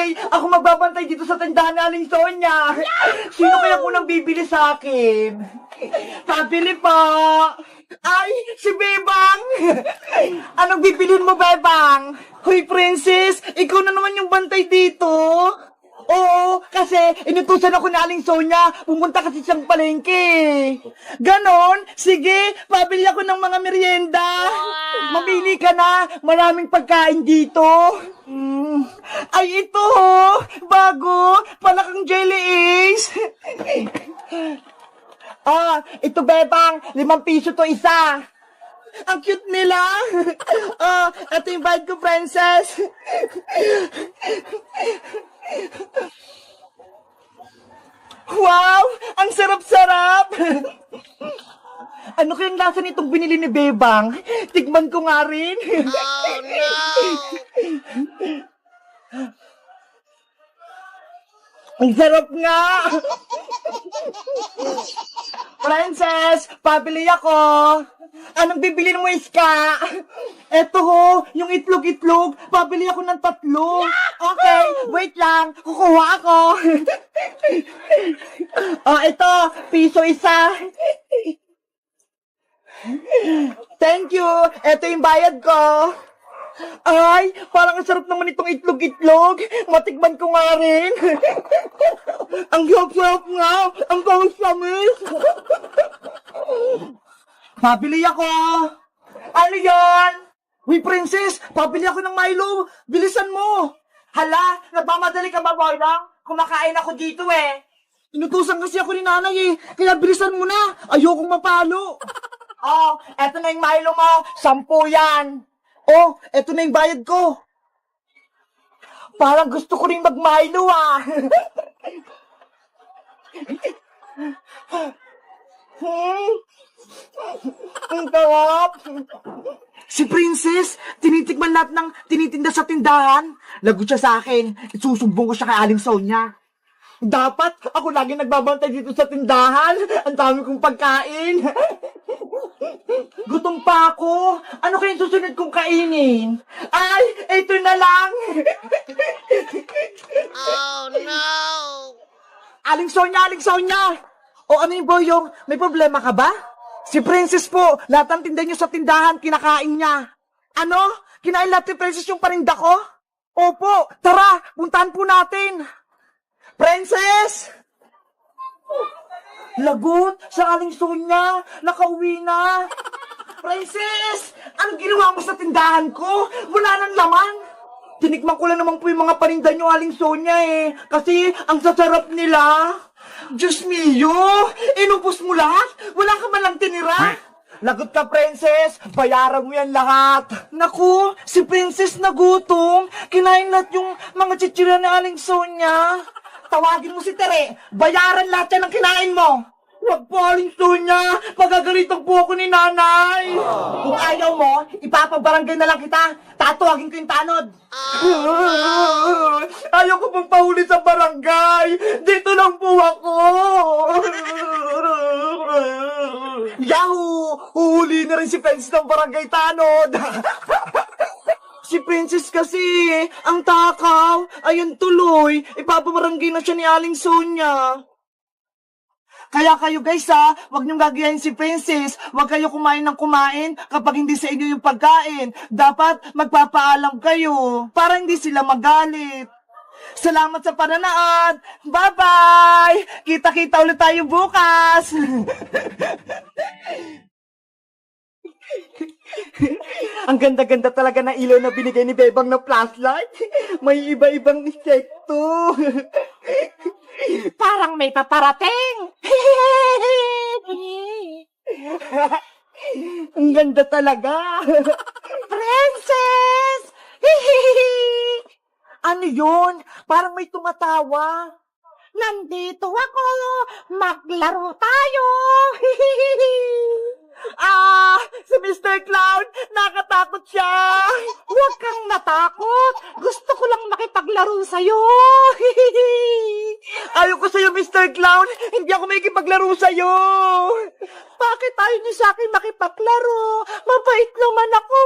Okay, ako magbabantay dito sa tindahan ni Aling Sonia. Sino kaya unang bibili sa akin? Pabili po. Ay, si Bebang. Anong bibilin mo, Bebang? Hoy, Princess, ikaw na naman yung bantay dito. Oo, kasi inutusan ako ni Aling Sonia, pumunta kasi siyang palengke. Ganon? Sige, pabili ako ng mga merienda. Mamili ka na, maraming pagkain dito. Ay, ito, bago, palakang jelly eggs. Ito, Bebang, 5 piso to isa. Ang cute nila. Ito yung bite ko, Princess. Wow! Ang sarap-sarap! Ano kayang lasa nitong binili ni Bebang? Tikman ko nga rin. Oh, no! Ang sarap nga! Princess, pabili ako. Anong bibili mo, Iska? Eto ho, yung itlog-itlog. Pabili ako ng 3. Okay, wait lang. Kukuha ako. Ito, piso isa. Thank you. Eto yung bayad ko. Ay, parang ang sarap naman itong itlog-itlog. Matikman ko nga rin. Ang sarap nga. Ang kamis-kamis. Pabili ako. Ano yan? Uy, Princess, pabili ako ng Milo. Bilisan mo. Hala, nagmamadali ka ba, Boylang? Kumakain ako dito eh. Inutusan kasi ako ni nanay eh. Kaya bilisan mo na. Ayokong mapalo. Eto na yung Milo mo. 10 yan. Eto na yung bayad ko. Parang gusto ko rin mag-Milo ah. Ang sarap. Si Princess, tinitikman lahat ng tinitinda sa tindahan. Lagot siya sa akin. Isusumbong ko siya kay Aling Sonia. Dapat ako lagi nagbabantay dito sa tindahan. Ang dami kong pagkain. Gutom pa ako. Ano kayang susunod kong kainin? Ay, ito na lang. Oh, no. Aling Sonia, Aling Sonia. Ano yung Boyong? May problema ka ba? Si Princess po, lahat ng tinda niyo sa tindahan, kinakain niya. Ano? Kinain lahat ni Princess yung paninda ko? Opo, tara, puntahan po natin. Princess! Lagot, sa Aling Sonia, nakauwi na. Princess, anong ginawa mo sa tindahan ko? Wala nang laman. Tinikman ko lang naman po yung mga paninda niyo, Aling Sonia eh. Kasi ang sasarap nila. Diyos mio! Inubos mo lahat? Wala ka man lang tinira? Lagot ka, Princess! Bayaran mo yan lahat! Naku, si Princess nagutom! Kinain lahat yung mga chichira ni Aling Sonia! Tawagin mo si Tere! Bayaran lahat yan ang kinain mo! Huwag po, Aling Sonia! Pagagalitan po ako ni Nanay! Kung ayaw mo, ipapabarangay na lang kita! Tatawagin ko yung tanod! Ayaw ko pong pahuli sa barangay! Dito lang po ako! Yahoo! Uhuli na rin si Princess ng barangay tanod! Si Princess kasi, ang takaw, ayun tuloy, ipapabarangay na siya ni Aling Sonia. Kaya kayo guys wag niyong gagayahin si Princess. Wag kayo kumain ng kumain kapag hindi sa inyo yung pagkain. Dapat magpapaalam kayo para hindi sila magalit. Salamat sa pananood. Bye-bye! Kita-kita ulit tayo bukas. Ang ganda-ganda talaga ng ilaw na binigay ni Bebang na flashlight. May iba-ibang insekto. Parang may paparating. Ang ganda talaga. Princess! Ano yun? Parang may tumatawa. Nandito ako. Maglaro tayo. Si Mr. Clown, nakatakot siya. Huwag kang natakot. Gusto ko lang makipaglaro sa'yo. Ayoko sa'yo, Mr. Clown. Hindi ako makikipaglaro sa'yo. Bakit tayo niyo sa akin makipaglaro? Mabait naman ako,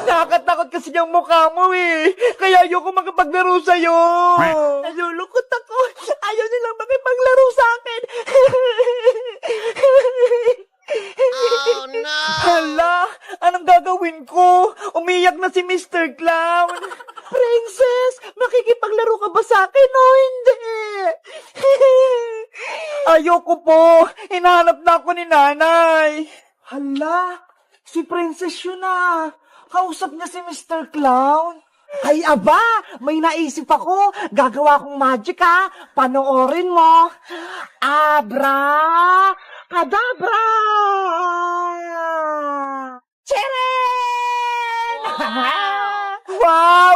Nakakatakot kasi yung mukha mo, Kaya ayoko makipaglaro sa'yo. Nalulungkot ako. Ayaw nilang makipaglaro sa akin. Oh, no! Hala, anong gagawin ko? Umiyak na si Mr. Clown. Princess, makikipaglaro ka ba sa akin o hindi? Ayoko po. Hinahanap na ako ni nanay. Hala, si Princess yun Kausap niya si Mr. Clown. Ay, aba, may naisip ako. Gagawa akong magic, Panoorin mo. Abra, kadabra! Cheren! Wow!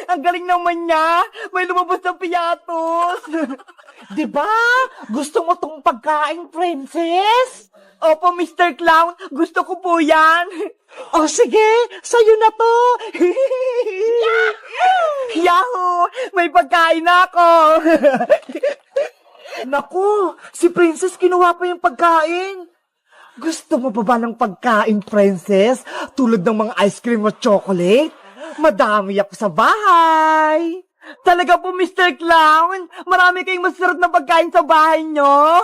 Ang galing naman niya! May lumabas na piyatos! Diba? Gusto mo tong pagkain, Princess? Opo, Mr. Clown. Gusto ko po yan. O sige, sa'yo na to. Yahoo! May pagkain na ako. Naku, si Princess kinuha pa yung pagkain. Gusto mo ba ng pagkain, Princess? Tulad ng mga ice cream at chocolate? Madami ako sa bahay. Talaga po, Mr. Clown? Marami kayong masarap na pagkain sa bahay nyo?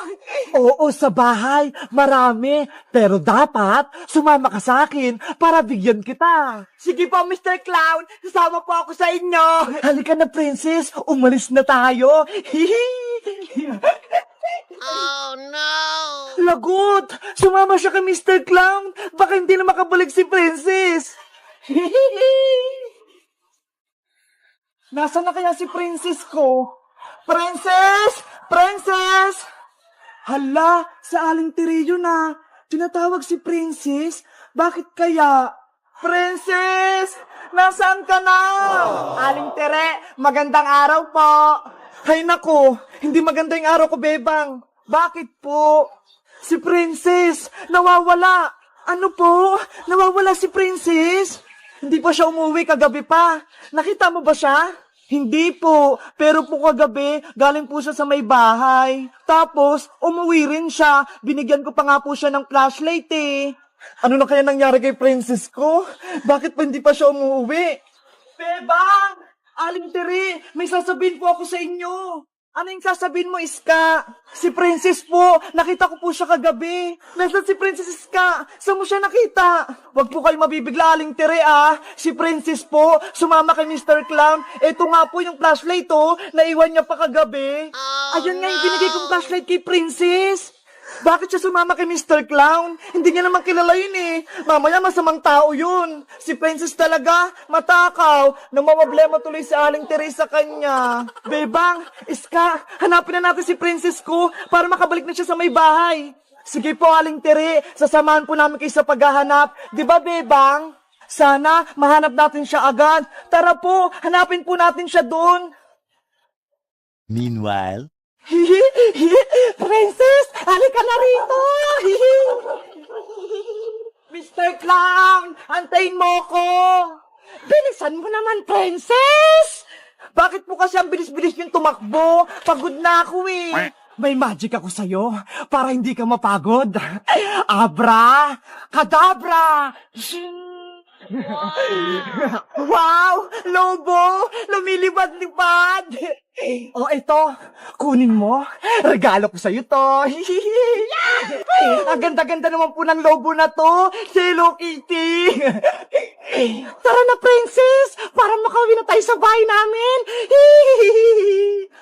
Oo, sa bahay. Marami. Pero dapat, sumama ka sa akin para bigyan kita. Sige po, Mr. Clown. Sasama po ako sa inyo. Halika na, Princess. Umalis na tayo. Oh, no! Lagot! Sumama siya kay Mr. Clown. Baka hindi na makabalik si Princess. Nasaan na kaya si Princess ko? Princess! Princess! Hala, sa Aling Tiriyo na. Tinatawag si Princess. Bakit kaya? Princess! Nasaan ka na? Aling Tere, magandang araw po. Hay nako, hindi maganda yung araw ko, Bebang. Bakit po? Si Princess, nawawala. Ano po? Nawawala si Princess? Hindi pa siya umuwi kagabi pa. Nakita mo ba siya? Hindi po, pero po kagabi, galing po siya sa may bahay. Tapos, umuwi rin siya. Binigyan ko pa nga po siya ng flashlight Ano na kaya nangyari kay Princess ko? Bakit pa hindi pa siya umuwi? Bebang! Aling Tere, may sasabihin po ako sa inyo. Ano yung sasabihin mo, Iska? Si Princess po, nakita ko po siya kagabi. Nasaan si Princess Iska? Saan mo siya nakita? Huwag po kayo mabibigla, Aling Tere, Si Princess po, sumama kay Mr. Clown. Ito nga po yung flashlight, naiwan niya pa kagabi. Ayun nga yung binigay kong flashlight kay Princess. Bakit siya sumama kay Mr. Clown? Hindi niya naman kilala yun Mamaya masamang tao yun. Si Princess talaga, matakaw. Namawablema tuloy si Aling Teresa kanya. Bebang, Iska, hanapin na natin si Princess ko para makabalik na siya sa may bahay. Sige po, Aling Tere, sasamahan po namin kayo sa paghahanap. Di ba, Bebang? Sana mahanap natin siya agad. Tara po, hanapin po natin siya doon. Meanwhile, Princess, halika na rito! Mr. Clown, antayin mo ko! Bilisan mo naman, Princess! Bakit po kasi ang bilis-bilis yung tumakbo? Pagod na ako May magic ako sa'yo para hindi ka mapagod. Abra! Kadabra! Wow! Lobo! Lumilipad-lipad! O ito, kunin mo. Regalo ko sa'yo to. Ang ganda-ganda naman po ng lobo na to. Si Hello Kitty. Tara na, Princess! Para makauwi na tayo sa bahay namin.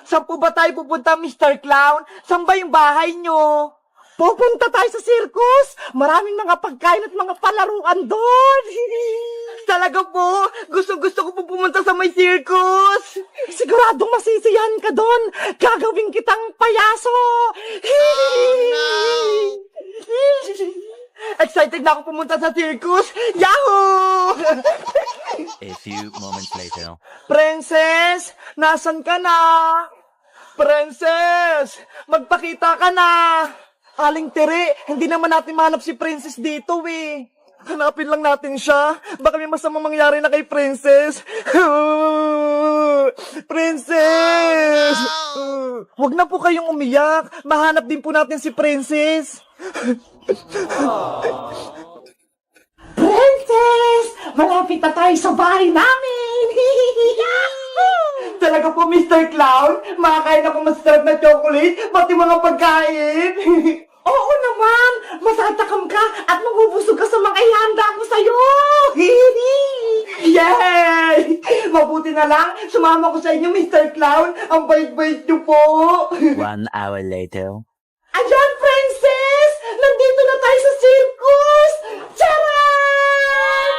Saan po ba tayo pupunta, Mr. Clown? Saan ba yung bahay nyo? Pupunta tayo sa circus! Maraming mga pagkain at mga palaruan doon! Talaga po! Gusto ko po pumunta sa may circus! Siguradong masisiyahan ka doon! Gagawin kitang payaso! Excited na ako pumunta sa circus! Yahoo! a few moments later. Princess! Nasaan ka na? Princess! Magpakita ka na! Aling Tere, hindi naman natin mahanap si Princess dito Hanapin lang natin siya. Baka may masamang mangyari na kay Princess. Princess! Huwag na po kayong umiyak. Mahanap din po natin si Princess. Princess! Malapit na tayo sa bahay namin! Talaga po, Mr. Clown? Makakain ako masarap na chocolate, pati mga pagkain. Oo naman! Matatakam ka at mabubusog ka sa mga ihanda ko sa'yo! Yay! Mabuti na lang, sumama ko sa inyo, Mr. Clown. Ang bait-bait niyo po. 1 hour later. Ayan, Princess! Nandito na tayo sa circus! Charan!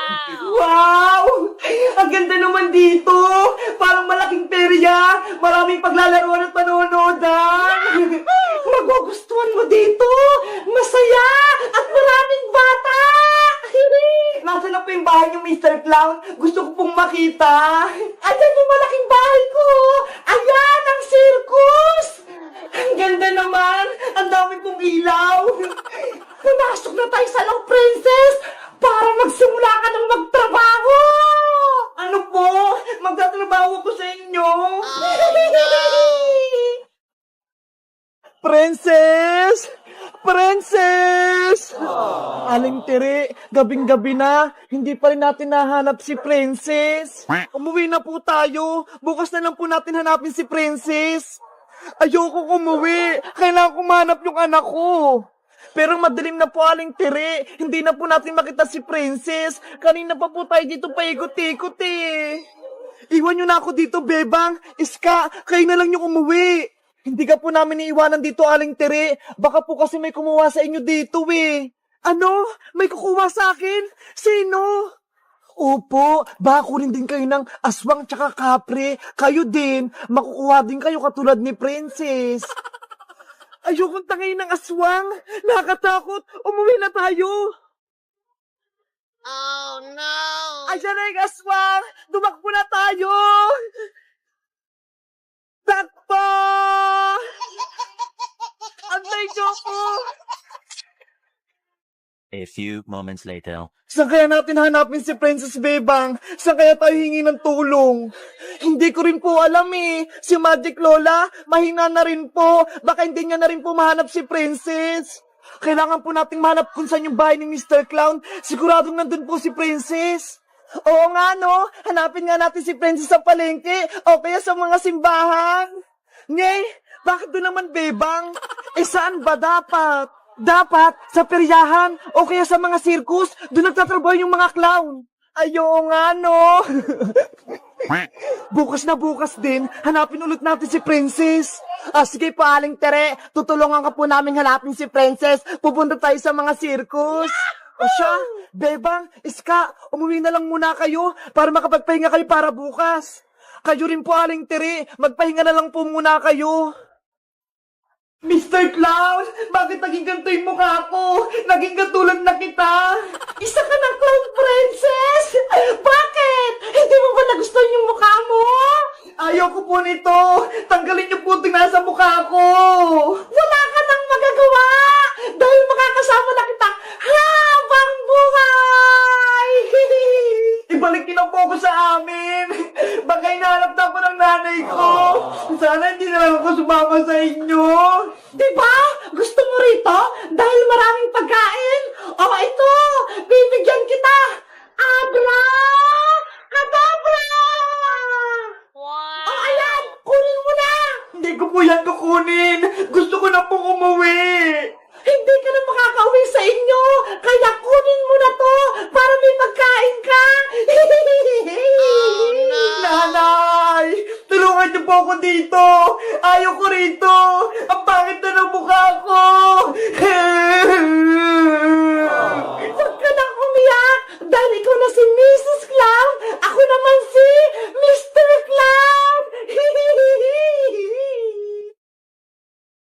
Wow! Ang ganda naman dito! Parang malaking perya! Maraming paglalaroan at panonodan! Magugustuhan mo dito! Masaya! At maraming bata! Nasaan na po yung bahay niyo, Mr. Clown? Gusto ko pong makita! Ayan yung malaking bahay ko! Ayan ang circus! Ang ganda naman! Ang dami pong ilaw! Pumasok na tayo sa loob, Princess! Para magsimula ka ng magtrabaho! Ano po? Magtatrabaho ko sa inyo? Princess! Princess! Aling Tiri, gabing-gabi na, hindi pa rin natin nahanap si Princess. Umuwi na po tayo. Bukas na lang po natin hanapin si Princess. Ayoko umuwi. Kailangan ko mahanap yung anak ko. Pero madilim na po, Aling Tiri. Hindi na po natin makita si Princess. Kanina pa po tayo dito paikot-ikot eh. Iwan nyo na ako dito, Bebang. Iska, kayo na lang yung umuwi. Hindi ka po namin iiwanan dito, Aling Tiri. Baka po kasi may kumuha sa inyo dito eh. Ano? May kukuha sa akin? Sino? Opo, baka kunin din kayo ng aswang tsaka kapre. Kayo din, makukuha din kayo katulad ni Princess. Ayokong tangay ng aswang. Nakakatakot. Umuwi na tayo. Oh no! Ayan na yung aswang. Dumakbo na tayo. Takbo! Antay niyo ko. A few moments later. Saan kaya natin hanapin si Princess Bebang? Saan kaya tayo hingi ng tulong? Hindi ko rin po alam eh. Si Magic Lola, mahina na rin po. Baka hindi niya na rin po mahanap si Princess. Kailangan po nating mahanap kung saan yung bahay ni Mr. Clown. Siguradong nandun po si Princess. Oo nga no, hanapin nga natin si Princess sa palengke o kaya sa mga simbahan. Nye, bakit doon naman Bebang? Saan ba dapat? Dapat sa peryahan o kaya sa mga circus, doon nagtatrabaho yung mga clown. Ayaw nga, no? Bukas na bukas din, hanapin ulit natin si Princess. Sige po, Aling Tere, tutulungan ka po namin hanapin si Princess. Pupunta tayo sa mga circus. O siya, Bebang, Iska, umuwi na lang muna kayo para makapagpahinga kayo para bukas. Kayo rin po, Aling Tere, magpahinga na lang po muna kayo. Mr. Clown, bakit naging ganito yung mukha ko? Naging katulad na kita. Isa ka ng clown princess? Bakit? Hindi mo ba nagustuhan yung mukha mo? Ayaw ko po nito. Tanggalin niyo po ito nasa mukha ko. Wala ka nang magagawa. Dahil makakasama na kita habang buhay. Ibalik niyo na po ako sa amin. Baka hinahanap na ako ng nanay ko. Sana hindi na lang ako sumama sa inyo. Diba? Gusto mo rito? Dahil maraming pagkain? O ito, bibigyan kita. Abra! Kadabra! Wow! O ayan, kunin mo na. Hindi ko po yan kukunin. Gusto ko na pong umuwi. Hindi ka na makakauwi sa inyo. Kaya kunin mo na to para may pagkain ka. Oh, no. Nanay, tulungan niyo po ako dito. Ayaw ko rito. Ang